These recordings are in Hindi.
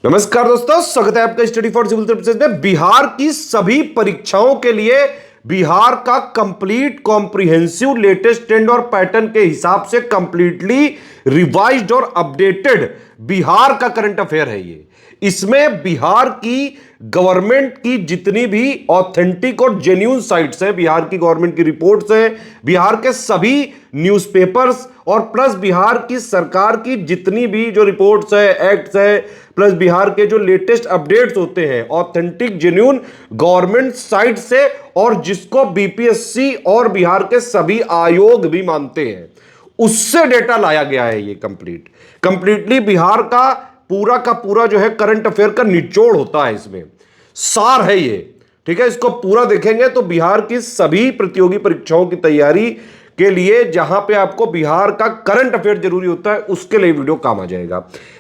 नमस्कार दोस्तों, स्वागत है आपका स्टडी फॉर सिविल सर्विसेज में। बिहार की सभी परीक्षाओं के लिए बिहार का कंप्लीट कॉम्प्रिहेंसिव लेटेस्ट ट्रेंड और पैटर्न के हिसाब से कंप्लीटली रिवाइज्ड और अपडेटेड बिहार का करंट अफेयर है ये। इसमें बिहार की गवर्नमेंट की जितनी भी ऑथेंटिक और जेन्युइन साइट्स हैं, बिहार की गवर्नमेंट की रिपोर्ट्स हैं, बिहार के सभी न्यूज़पेपर्स और प्लस बिहार की सरकार की जितनी भी जो रिपोर्ट्स है, एक्ट्स है, प्लस बिहार के जो लेटेस्ट अपडेट्स होते हैं ऑथेंटिक जेन्युइन गवर्नमेंट साइट से, और जिसको बीपीएससी और बिहार के सभी आयोग भी मानते हैं, उससे डेटा लाया गया है। ये कंप्लीटली बिहार का पूरा जो है करंट अफेयर का निचोड़ होता है, इसमें सार है ये। ठीक है, इसको पूरा देखेंगे तो बिहार की सभी प्रतियोगी परीक्षाओं की तैयारी के लिए जहां पे आपको बिहार का करंट अफेयर जरूरी होता है, उसके लिए वीडियो काम आ जाएगा।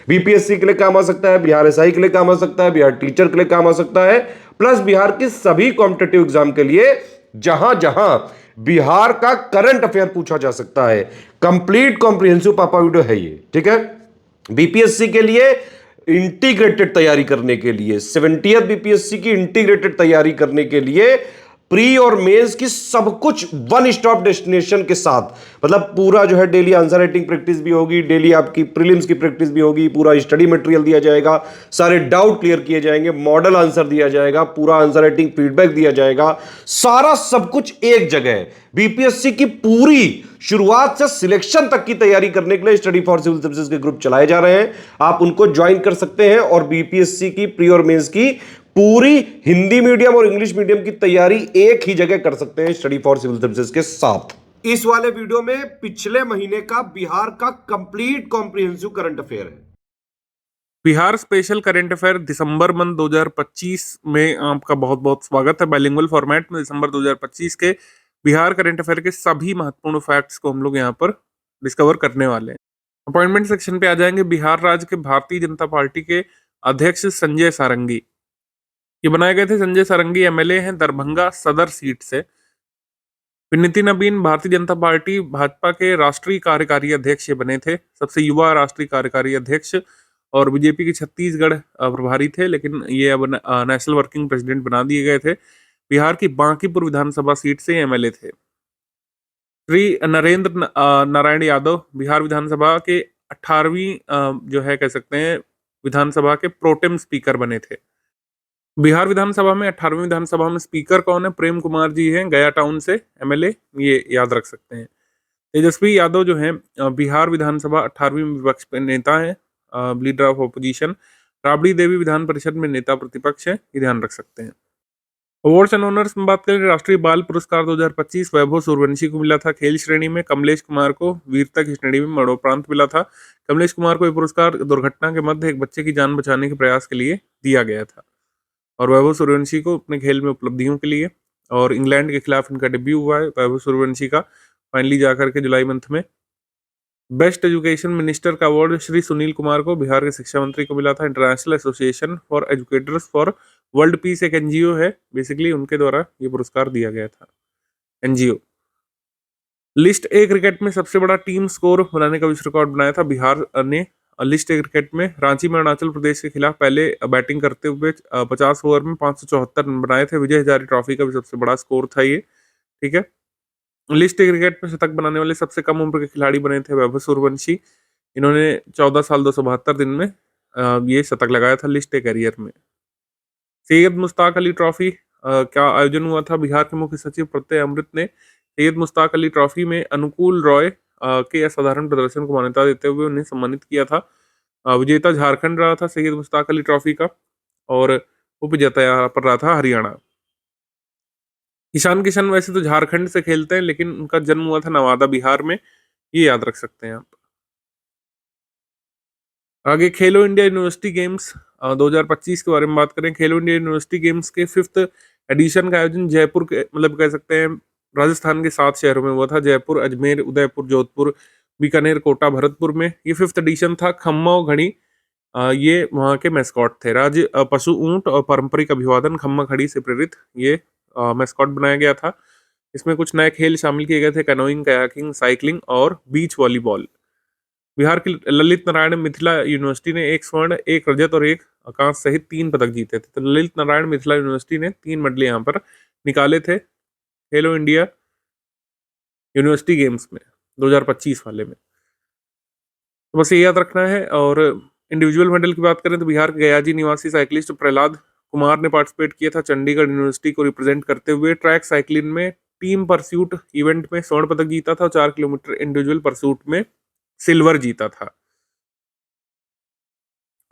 बीपीएससी के लिए काम आ सकता है, बिहार एसआई के लिए काम आ सकता है, बिहार टीचर के लिए काम आ सकता है, प्लस बिहार की सभी कॉम्पिटेटिव एग्जाम के लिए जहां जहां बिहार का करंट अफेयर पूछा जा सकता है। कंप्लीट कॉम्प्रिहेंसिव पापा वीडियो है ये। ठीक है, बीपीएससी के लिए इंटीग्रेटेड तैयारी करने के लिए 70th बीपीएससी की इंटीग्रेटेड तैयारी करने के लिए प्री और मेंस की सब कुछ वन स्टॉप डेस्टिनेशन के साथ, मतलब पूरा जो है डेली आंसर राइटिंग प्रैक्टिस भी होगी, डेली आपकी प्रीलिम्स की प्रैक्टिस भी होगी, पूरा स्टडी मटेरियल दिया जाएगा, सारे डाउट क्लियर किए जाएंगे, मॉडल आंसर दिया जाएगा, पूरा आंसर राइटिंग फीडबैक दिया जाएगा, सारा सब कुछ एक जगह है। बीपीएससी की पूरी शुरुआत से सिलेक्शन तक की तैयारी करने के लिए स्टडी फॉर सिविल सर्विसेज के ग्रुप चलाए जा रहे हैं, आप उनको ज्वाइन कर सकते हैं और बीपीएससी की प्री और मेंस की पूरी हिंदी मीडियम और इंग्लिश मीडियम की तैयारी एक ही जगह कर सकते हैं स्टडी फॉर सिविल सर्विसेज के साथ। इस वाले वीडियो में पिछले महीने का बिहार का कंप्लीट कॉम्प्रिहेंसिव करंट अफेयर है। बिहार स्पेशल करंट अफेयर दिसंबर मंथ 2025 में आपका बहुत बहुत स्वागत है। बाइलिंगुअल फॉर्मेट में दिसंबर 2025 के बिहार करंट अफेयर के सभी महत्वपूर्ण फैक्ट्स को हम लोग यहाँ पर डिस्कवर करने वाले हैं। अपॉइंटमेंट सेक्शन पे आ जाएंगे। बिहार राज्य के भारतीय जनता पार्टी के अध्यक्ष संजय सारंगी ये बनाए गए थे। संजय सारंगी एमएलए हैं दरभंगा सदर सीट से। फिर नितिन नबीन भारतीय जनता पार्टी भाजपा के राष्ट्रीय कार्यकारी अध्यक्ष ये बने थे, सबसे युवा राष्ट्रीय कार्यकारी अध्यक्ष, और बीजेपी के छत्तीसगढ़ प्रभारी थे, लेकिन ये अब नेशनल वर्किंग प्रेसिडेंट बना दिए गए थे। बिहार की बांकीपुर विधानसभा सीट से एमएलए थे। श्री नरेंद्र नारायण यादव बिहार विधानसभा के 18वीं जो है कह सकते हैं विधानसभा के प्रोटेम स्पीकर बने थे। बिहार विधानसभा में 18वीं विधानसभा में स्पीकर कौन है? प्रेम कुमार जी हैं, गया टाउन से एमएलए, ये याद रख सकते हैं। तेजस्वी यादव जो हैं बिहार विधानसभा 18वीं विपक्ष के नेता हैं, leader of opposition. Rabri Devi Vidhan Parishad में नेता प्रतिपक्ष है, ये ध्यान रख सकते हैं। अवार्ड्स एंड ऑनर्स में बात करें, राष्ट्रीय बाल पुरस्कार 2025 वैभव सूर्यवंशी को मिला था खेल श्रेणी में। कमलेश कुमार को वीरता की श्रेणी में मरणोपरांत मिला था। कमलेश कुमार को यह पुरस्कार दुर्घटना के मध्य एक बच्चे की जान बचाने के प्रयास के लिए दिया गया था। और वैभव सूर्यवंशी को अपने खेल में उपलब्धियों के लिए, और इंग्लैंड के खिलाफ इनका डेब्यू हुआ है वैभव सूर्यवंशी का फाइनली जाकर के जुलाई मंथ में। बेस्ट एजुकेशन मिनिस्टर का अवार्ड श्री सुनील कुमार को बिहार के शिक्षा मंत्री को मिला था। International association for educators for world peace एक एनजीओ है, बेसिकली उनके द्वारा ये पुरस्कार दिया गया था, एनजीओ। लिस्ट ए क्रिकेट में सबसे बड़ा टीम स्कोर बनाने का विश्व रिकॉर्ड बनाया था बिहार ने। लिस्ट ए क्रिकेट में रांची में अरुणाचल प्रदेश के खिलाफ पहले बैटिंग करते हुए 50 ओवर में 574 रन बनाए थे। विजय हजारे ट्रॉफी का भी सबसे बड़ा स्कोर था ये। ठीक है, लिस्ट ए क्रिकेट में शतक बनाने वाले सबसे कम उम्र के खिलाड़ी बने थे वैभव सूर्यवंशी। इन्होंने 14 साल 272 दिन में ये शतक लगाया था लिस्ट ए करियर में। सैयद मुश्ताक अली ट्रॉफी का आयोजन हुआ था। बिहार के मुख्य सचिव प्रत्यय अमृत ने सैयद मुश्ताक अली ट्रॉफी में अनुकूल रॉय के असाधारण प्रदर्शन को मान्यता देते हुए उन्हें सम्मानित किया था। विजेता झारखंड रहा था सैयद मुश्ताक अली ट्रॉफी का, और उपविजेता पर रहा था हरियाणा। ईशान किशन वैसे तो झारखंड से खेलते हैं, लेकिन उनका जन्म हुआ था नवादा बिहार में, ये याद रख सकते हैं आप। आगे खेलो इंडिया यूनिवर्सिटी गेम्स 2025 के बारे में बात करें। खेलो इंडिया यूनिवर्सिटी गेम्स के 5th एडिशन का आयोजन जयपुर के, मतलब कह सकते हैं राजस्थान के 7 शहरों में हुआ था। जयपुर, अजमेर, उदयपुर, जोधपुर, बीकानेर, कोटा, भरतपुर में ये 5th एडिशन था। खम्मा घड़ी ये वहाँ के मैस्कॉट थे। राज्य पशु ऊंट और पारंपरिक अभिवादन खम्मा खड़ी से प्रेरित ये मैस्कॉट बनाया गया था। इसमें कुछ नए खेल शामिल किए गए थे, कैनोइंग, कयाकिंग, साइकिलिंग और बीच वॉलीबॉल। बिहार की ललित नारायण मिथिला यूनिवर्सिटी ने 1 स्वर्ण, 1 रजत और 1 कांस्य सहित 3 पदक जीते थे। तो ललित नारायण मिथिला यूनिवर्सिटी ने 3 मेडल यहाँ पर निकाले थे खेलो इंडिया यूनिवर्सिटी गेम्स में 2025 वाले में। तो बस ये याद रखना है। और इंडिविजुअल मेडल की बात करें तो बिहार के गयाजी निवासी साइकिलिस्ट प्रहलाद कुमार ने पार्टिसिपेट किया था चंडीगढ़ यूनिवर्सिटी को रिप्रेजेंट करते हुए। ट्रैक साइकिलिंग में टीम परस्यूट इवेंट में स्वर्ण पदक जीता था और 4 किलोमीटर इंडिविजुअल परस्यूट में सिल्वर जीता था।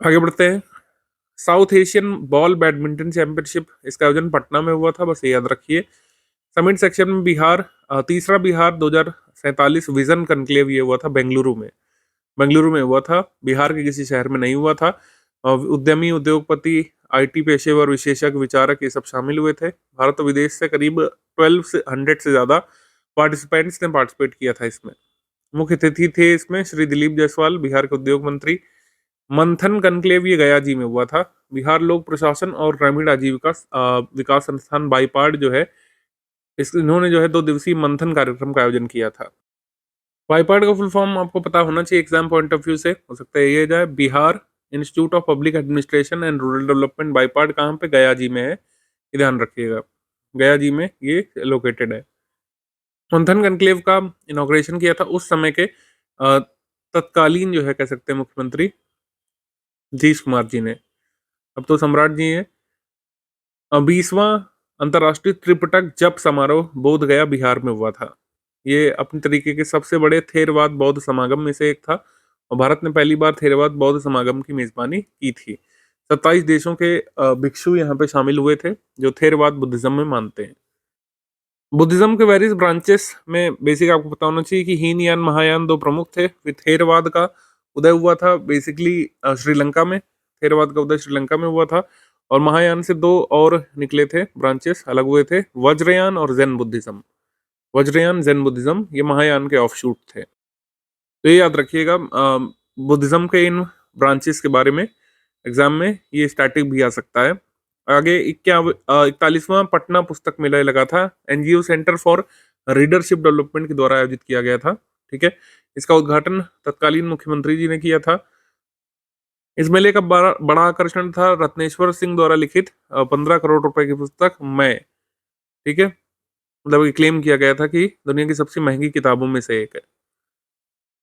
आगे बढ़ते हैं। South Asian ball badminton championship, इसका आयोजन पटना में हुआ था, बस ये याद रखिए। समिट सेक्शन में बिहार तीसरा बिहार 2047 विजन कनक्लेव ये हुआ था बेंगलुरु में हुआ था, बिहार के किसी शहर में नहीं हुआ था। उद्यमी, उद्योगपति, आईटी पेशेवर, विशेषज्ञ, विचारक ये सब शामिल हुए थे। भारत और विदेश से करीब 1200 से ज्यादा पार्टिसिपेंट्स ने पार्टिसिपेट किया था इसमें। मुख्य अतिथि थे इसमें श्री दिलीप जायसवाल, बिहार के उद्योग मंत्री। मंथन कनक्लेव ये गया जी में हुआ था। बिहार लोक प्रशासन और ग्रामीण आजीविका विकास संस्थान बाईपाड जो है, इन्होंने जो है 2 दिवसीय मंथन कार्यक्रम का आयोजन किया था। बाईपाड का फुल फॉर्म आपको पता होना चाहिए एग्जाम पॉइंट ऑफ व्यू से, हो सकता है ये जाए। Bihar institute of public administration and rural development. बाईपाड कहाँ पे? गया जी में है, ये ध्यान रखिएगा, गया जी में ये लोकेटेड है। मंथन कनक्लेव का इनॉग्रेशन किया था उस समय के तत्कालीन जो है कह सकते हैं मुख्यमंत्री नीतीश कुमार जी ने, अब तो सम्राट जी हैं। 20वां अंतर्राष्ट्रीय त्रिपिटक जप समारोह बोध गया बिहार में हुआ था। ये अपने तरीके के सबसे बड़े थेरवाद बौद्ध समागम में से एक था और भारत ने पहली बार थेरवाद बौद्ध समागम की मेजबानी की थी। 27 देशों के भिक्षु यहाँ पे शामिल हुए थे जो थेरवाद बुद्धिज्म में मानते हैं। बुद्धिज्म के वेरियस ब्रांचेस में बेसिक आपको पता होना चाहिए कि हीनयान, महायान 2 प्रमुख थे। फिर थेरवाद का उदय हुआ था बेसिकली श्रीलंका में, थेरवाद का उदय श्रीलंका में हुआ था। और महायान से 2 और निकले थे, ब्रांचेस अलग हुए थे, वज्रयान और जैन बुद्धिज्म। वज्रयान, जैन बुद्धिज्म ये महायान के ऑफशूट थे। तो ये याद रखिएगा बुद्धिज्म के इन ब्रांचेस के बारे में एग्जाम में ये स्टैटिक भी आ सकता है। आगे 41वां पटना पुस्तक मेला लगा था, NGO centre for readership development के द्वारा आयोजित किया गया था। ठीक है, इसका उद्घाटन तत्कालीन मुख्यमंत्री जी ने किया था। इस मेले का बड़ा आकर्षण था रत्नेश्वर सिंह द्वारा लिखित 15 करोड़ रुपए की पुस्तक मैं। ठीक है, मतलब क्लेम किया गया था कि दुनिया की सबसे महंगी किताबों में से एक है।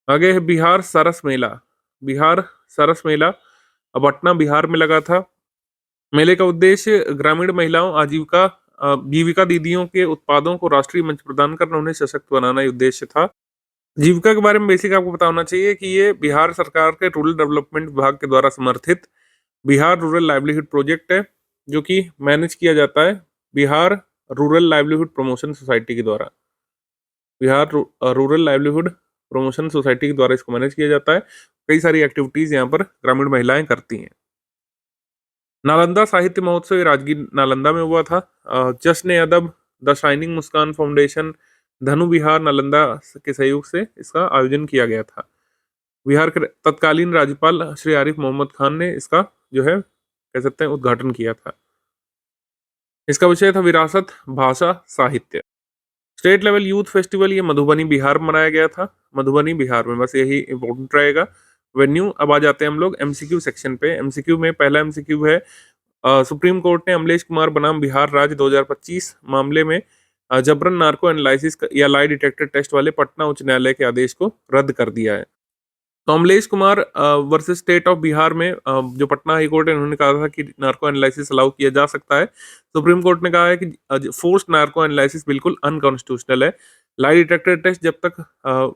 आगे है बिहार सरस मेला। बिहार सरस मेला पटना बिहार में लगा था। मेले का उद्देश्य ग्रामीण महिलाओं, जीविका दीदियों के उत्पादों को राष्ट्रीय मंच प्रदान करना, उन्हें सशक्त बनाना ये उद्देश्य था। जीविका के बारे में बेसिक आपको पता होना चाहिए कि ये बिहार सरकार के रूरल डेवलपमेंट विभाग के द्वारा समर्थित बिहार रूरल लाइवलीहुड प्रोजेक्ट है, जो कि मैनेज किया जाता है Bihar rural livelihood promotion society के द्वारा। Bihar rural livelihood promotion society के द्वारा इसको मैनेज किया जाता है। कई सारी एक्टिविटीज यहाँ पर ग्रामीण महिलाएं करती हैं। नालंदा साहित्य महोत्सव ये राजगीर नालंदा में हुआ था। जश्न अदब, द शाइनिंग मुस्कान फाउंडेशन, धनु विहार नालंदा के सहयोग से इसका आयोजन किया गया था। बिहार के तत्कालीन राज्यपाल श्री आरिफ मोहम्मद खान ने इसका जो है कह सकते हैं उद्घाटन किया था। इसका विषय था विरासत, भाषा, साहित्य। स्टेट लेवल यूथ फेस्टिवल ये मधुबनी बिहार में मनाया गया था, मधुबनी बिहार में, बस यही इंपॉर्टेंट रहेगा। वेन्यू, अब आ जाते हैं हम लोग एमसीक्यू सेक्शन पे। एमसीक्यू में पहला एमसीक्यू है सुप्रीम कोर्ट ने अमलेश कुमार बनाम बिहार राज्य 2025 मामले में जबरन नार्को एनालिसिस या लाई डिटेक्टर टेस्ट वाले पटना उच्च न्यायालय के आदेश को रद्द कर दिया है। तो Amlesh Kumar versus state of Bihar में जो पटना हाई कोर्ट है, उन्होंने कहा था कि नार्को एनालिसिस अलाउ किया जा सकता है। सुप्रीम कोर्ट ने कहा है कि फोर्स्ड नार्को एनालिसिस बिल्कुल अनकॉन्स्टिट्यूशनल है। लाई डिटेक्टर टेस्ट जब तक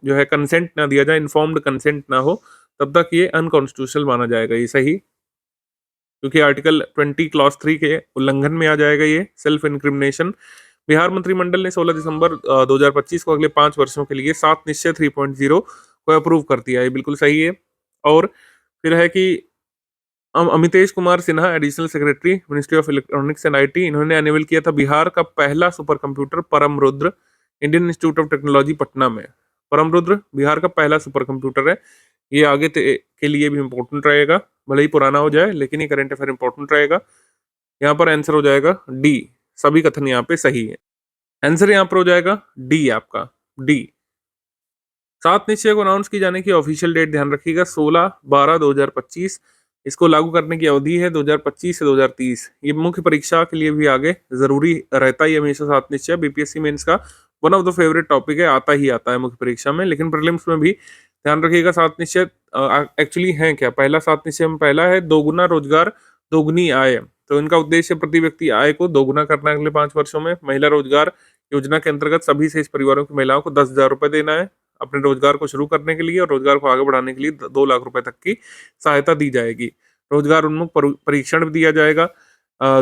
जो है कंसेंट ना दिया जाए, इन्फॉर्म्ड कंसेंट ना हो, तब तक ये अनकॉन्स्टिट्यूशनल माना जाएगा। ये सही, क्योंकि आर्टिकल 20 क्लॉज 3 के उल्लंघन में आ जाएगा ये सेल्फ इंक्रिमिनेशन। बिहार मंत्रिमंडल ने 16 दिसंबर 2025 को अगले 5 वर्षों के लिए 7 निश्चय 3.0 को अप्रूव कर दिया है, बिल्कुल सही है। और फिर है कि Amitesh Kumar Sinha, additional secretary ministry of electronics and IT, इन्होंने अनवेल किया था बिहार का पहला सुपर कंप्यूटर परम Rudra Indian institute of technology Patna में। परम रुद्र बिहार का पहला सुपर कंप्यूटर है। ये आगे के लिए भी इंपॉर्टेंट रहेगा, भले ही पुराना हो जाए, लेकिन ये करंट अफेयर इंपॉर्टेंट रहेगा। यहाँ पर आंसर हो जाएगा डी, सभी कथन यहाँ पे सही है। आंसर यहाँ पर हो जाएगा डी आपका, डी। सात निश्चय को अनाउंस की जाने की ऑफिशियल डेट ध्यान रखिएगा 16/12/2025। इसको लागू करने की अवधि है 2025 से 2030। ये मुख्य परीक्षा के लिए भी आगे जरूरी रहता ही हमेशा सात निश्चय। बीपीएससी मेंस का one of the favourite topic है, आता ही आता है मुख्य परीक्षा में। लेकिन प्रीलिम्स में भी ध्यान रखिएगा सात निश्चय एक्चुअली है क्या। पहला सात निश्चय में पहला है दोगुना रोजगार दोगुनी आय। तो इनका उद्देश्य प्रति व्यक्ति आय को दोगुना करना है अगले 5 वर्षों में। महिला रोजगार योजना के अंतर्गत सभी शेष परिवारों की महिलाओं को 10,000 रुपए देना है अपने रोजगार को शुरू करने के लिए, और रोजगार को आगे बढ़ाने के लिए 2 लाख रुपए तक की सहायता दी जाएगी। रोजगार उन्मुख परीक्षण भी दिया जाएगा।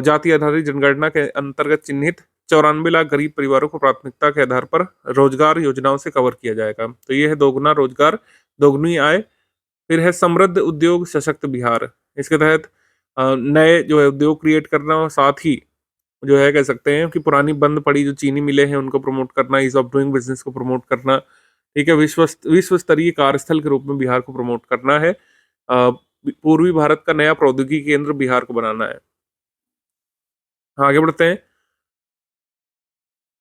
जाति आधारित जनगणना के अंतर्गत चिन्हित 94 लाख गरीब परिवारों को प्राथमिकता के आधार पर रोजगार योजनाओं से कवर किया जाएगा। तो ये है दोगुना रोजगार दोगुनी आय। फिर है समृद्ध उद्योग सशक्त बिहार। इसके तहत नए जो है उद्योग क्रिएट करना, और साथ ही जो है कह सकते हैं कि पुरानी बंद पड़ी जो चीनी मिलें हैं उनको प्रमोट करना, ईज ऑफ डूइंग बिजनेस को प्रमोट करना। ठीक है, विश्व स्तरीय कार्यस्थल के रूप में बिहार को प्रमोट करना है। पूर्वी भारत का नया प्रौद्योगिकी केंद्र बिहार को बनाना है। आगे बढ़ते हैं।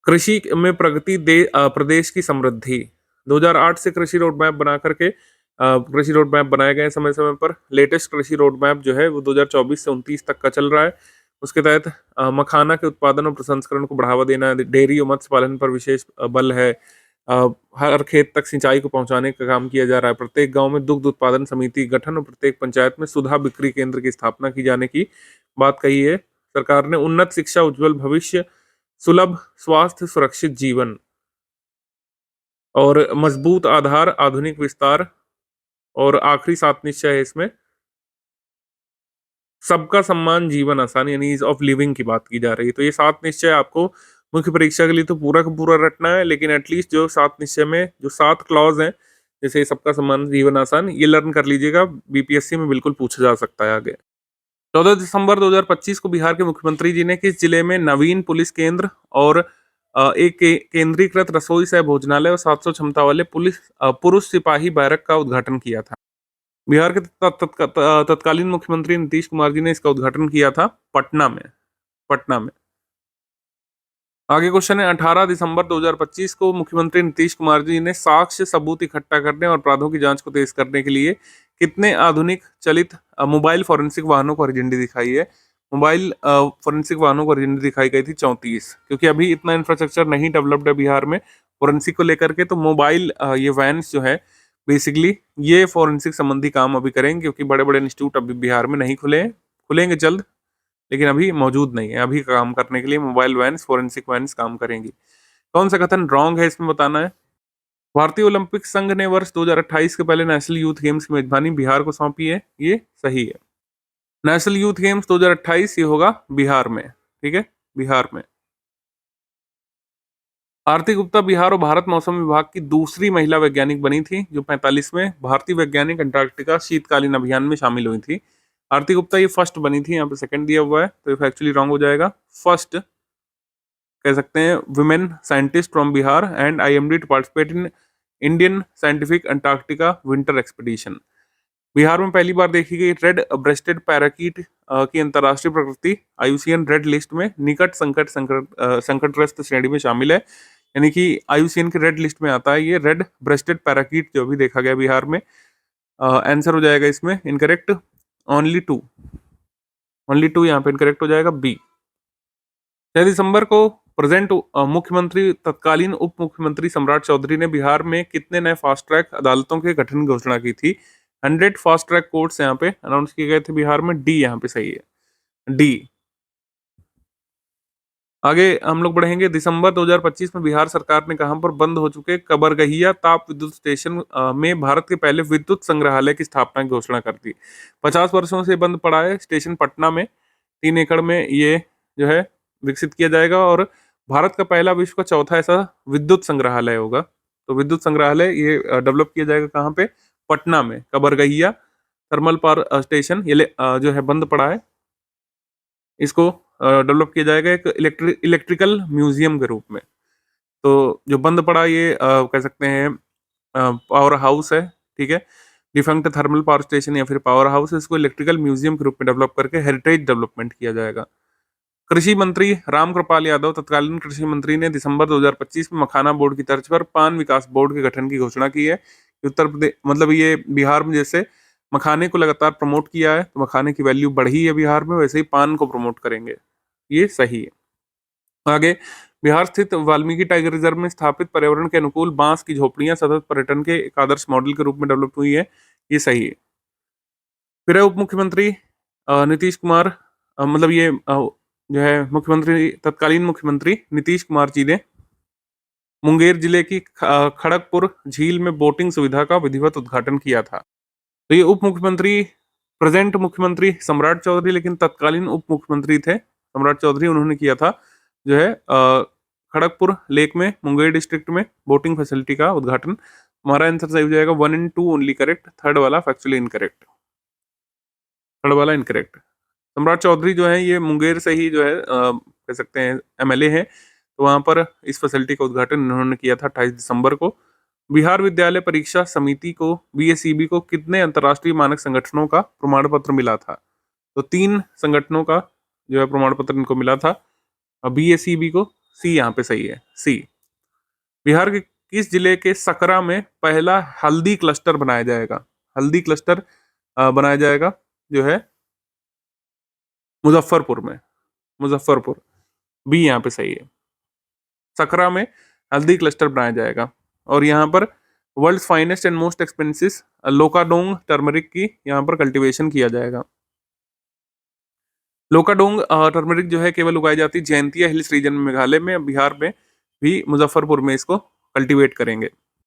कृषि में प्रगति प्रदेश की समृद्धि। 2008 से कृषि रोड मैप बना करके कृषि रोड मैप बनाए गए समय समय पर। लेटेस्ट कृषि रोड मैप जो है वो 2024 से 29 तक का चल रहा है। उसके तहत मखाना के उत्पादन और प्रसंस्करण को बढ़ावा देना है। डेयरी और मत्स्य पालन पर विशेष बल है। हर खेत तक सिंचाई को पहुंचाने का काम किया जा रहा है। प्रत्येक गांव में दुग्ध उत्पादन समिति गठन और प्रत्येक पंचायत में सुधा बिक्री केंद्र की स्थापना की जाने की बात कही है सरकार ने। उन्नत शिक्षा उज्जवल भविष्य सुलभ स्वास्थ्य सुरक्षित जीवन और मजबूत आधार आधुनिक विस्तार। और आखिरी सात निश्चय है इसमें सबका सम्मान जीवन आसान, यानी ईज ऑफ लिविंग की बात की जा रही है। तो ये सात निश्चय आपको मुख्य परीक्षा के लिए तो पूरा का पूरा रटना है, लेकिन एटलीस्ट जो सात निश्चय में जो 7 क्लॉज हैं, जैसे सबका सम्मान जीवन आसान, ये लर्न कर लीजिएगा। बीपीएससी में बिल्कुल पूछा जा सकता है आगे। 14 दिसंबर 2025 को बिहार के मुख्यमंत्री जी ने किस जिले में नवीन पुलिस केंद्र और एक केंद्रीकृत रसोई सह भोजनालय और 700 क्षमता वाले पुरुष सिपाही बैरक का उद्घाटन किया था। बिहार के तत्कालीन मुख्यमंत्री नीतीश कुमार जी ने इसका उद्घाटन किया था पटना में। आगे क्वेश्चन है 18 दिसंबर 2025 को मुख्यमंत्री नीतीश कुमार जी ने साक्ष्य सबूत इकट्ठा करने और अपराधों की जांच को तेज करने के लिए कितने आधुनिक चलित मोबाइल फॉरेंसिक वाहनों को हरी झंडी दिखाई है। मोबाइल फॉरेंसिक वाहनों को हरी झंडी दिखाई गई थी 34, क्योंकि अभी इतना इंफ्रास्ट्रक्चर नहीं डेवलप्ड है बिहार में फॉरेंसिक को लेकर के। तो मोबाइल ये वैन्स जो है बेसिकली ये फॉरेंसिक संबंधी काम अभी करेंगे, क्योंकि बड़े बड़े इंस्टीट्यूट अभी बिहार में नहीं खुले हैं, खुलेंगे जल्द, लेकिन अभी मौजूद नहीं है। अभी काम करने के लिए मोबाइल वैन्स फॉरेंसिक वैन्स काम करेंगी। कौन सा कथन रॉन्ग है इसमें बताना है। भारतीय ओलंपिक संघ ने वर्ष 2028 के पहले नेशनल यूथ गेम्स की मेजबानी बिहार को सौंपी है, ये सही है। नेशनल यूथ गेम्स 2028 ये होगा बिहार में, ठीक है, बिहार में। आरती गुप्ता बिहार और भारत मौसम विभाग की दूसरी महिला वैज्ञानिक बनी थी, जो 45वें भारतीय वैज्ञानिक अंटार्कटिका शीतकालीन अभियान में शामिल हुई थी। आरती गुप्ता ये फर्स्ट बनी थी, यहाँ पे सेकंड दिया हुआ है तो एक्चुअली रॉन्ग हो जाएगा। फर्स्ट कह सकते हैं women scientist from Bihar and IMD to participate in Indian scientific Antarctica winter expedition. Bihar में पहली बार देखी गई रेड ब्रेस्टेड पैराकीट की अंतर्राष्ट्रीय प्रकृति आईयूसीएन रेड लिस्ट में निकट संकटग्रस्त श्रेणी में शामिल है, यानी कि आईयूसीएन की रेड लिस्ट में आता है ये रेड ब्रेस्टेड पैराकीट जो भी देखा गया बिहार में। आंसर हो जाएगा इसमें इनकरेक्ट ओनली टू यहाँ पे इनकरेक्ट हो जाएगा बी। 6 दिसंबर को प्रेजेंट मुख्यमंत्री तत्कालीन उप मुख्यमंत्री सम्राट चौधरी ने बिहार में कितने नए फास्ट ट्रैक अदालतों के गठन की घोषणा की थी। 100 फास्ट ट्रैक कोर्ट्स यहाँ पे अनाउंस किए गए थे बिहार में। डी यहाँ पे सही है, डी। आगे हम लोग बढ़ेंगे। दिसंबर 2025 में बिहार सरकार ने कहां पर बंद हो चुके कबरगहिया ताप विद्युत स्टेशन में भारत के पहले विद्युत संग्रहालय की स्थापना की घोषणा कर दी। 50 वर्षों से बंद पड़ा है स्टेशन पटना में। 3 एकड़ में ये जो है विकसित किया जाएगा और भारत का पहला विश्व का चौथा ऐसा विद्युत संग्रहालय होगा। तो विद्युत संग्रहालय ये डेवलप किया जाएगा कहाँ पे, पटना में। कबरगहिया थर्मल पावर स्टेशन ये जो है बंद पड़ा है, इसको डेवलप किया जाएगा एक इलेक्ट्रिकल म्यूजियम के रूप में। तो जो बंद पड़ा ये कह सकते हैं पावर हाउस है, ठीक है, डिफंक्ट थर्मल पावर स्टेशन या फिर पावर हाउस, इसको इलेक्ट्रिकल म्यूजियम के रूप में डेवलप करके हेरिटेज डेवलपमेंट किया जाएगा। कृषि मंत्री रामकृपाल यादव, तत्कालीन कृषि मंत्री, ने दिसंबर 2025 में मखाना बोर्ड की तर्ज पर पान विकास बोर्ड के गठन की घोषणा की है। उत्तर प्रदेश मतलब ये बिहार में जैसे मखाने को लगातार प्रमोट किया है, तो मखाने की वैल्यू बढ़ी है बिहार में, वैसे ही पान को प्रमोट करेंगे, ये सही है। आगे, बिहार स्थित वाल्मीकि टाइगर रिजर्व में स्थापित पर्यावरण के अनुकूल बांस की झोपड़ियां सतत पर्यटन के एक आदर्श मॉडल के रूप में डेवलप हुई है, ये सही है। फिर है उप मुख्यमंत्री नीतीश कुमार, मतलब ये जो है मुख्यमंत्री, तत्कालीन मुख्यमंत्री नीतीश कुमार जी ने मुंगेर जिले की खड़गपुर झील में बोटिंग सुविधा का विधिवत उद्घाटन किया था। तो ये उप मुख्यमंत्री, प्रेजेंट मुख्यमंत्री सम्राट चौधरी, लेकिन तत्कालीन उप मुख्यमंत्री थे सम्राट चौधरी, उन्होंने किया था जो है खड़गपुर लेक में मुंगेर डिस्ट्रिक्ट में बोटिंग फैसिलिटी का उद्घाटन। हमारा आंसर सही हो जाएगा, 1 and 2 ओनली करेक्ट, थर्ड वाला फैक्चुअली इनकरेक्ट, थर्ड वाला इनकरेक्ट। सम्राट चौधरी जो है ये मुंगेर से ही जो है कह सकते हैं एमएलए है, तो वहां पर इस फैसिलिटी का उद्घाटन इन्होंने किया था 28 दिसंबर को। बिहार विद्यालय परीक्षा समिति को, बीएसईबी को, कितने अंतर्राष्ट्रीय मानक संगठनों का प्रमाण पत्र मिला था? तो 3 संगठनों का जो है प्रमाण पत्र इनको मिला था। बीएसईबी को, सी यहाँ पे सही है, सी। बिहार के किस जिले के सकरा में पहला हल्दी क्लस्टर बनाया जाएगा? हल्दी क्लस्टर बनाया जाएगा जो है मुजफ्फरपुर में, मुजफ्फरपुर, बी यहाँ पे सही है। सकरा में हल्दी क्लस्टर बनाया जाएगा और यहाँ पर world finest and most expensive Lakadong turmeric की यहाँ पर कल्टीवेशन किया जाएगा। लोकाडोंग टर्मरिक जो है केवल उगाई जाती है जैंतिया हिल्स रीजन में, मेघालय में, बिहार में भी मुजफ्फरपुर में इसको कल्टीवेट करेंगे।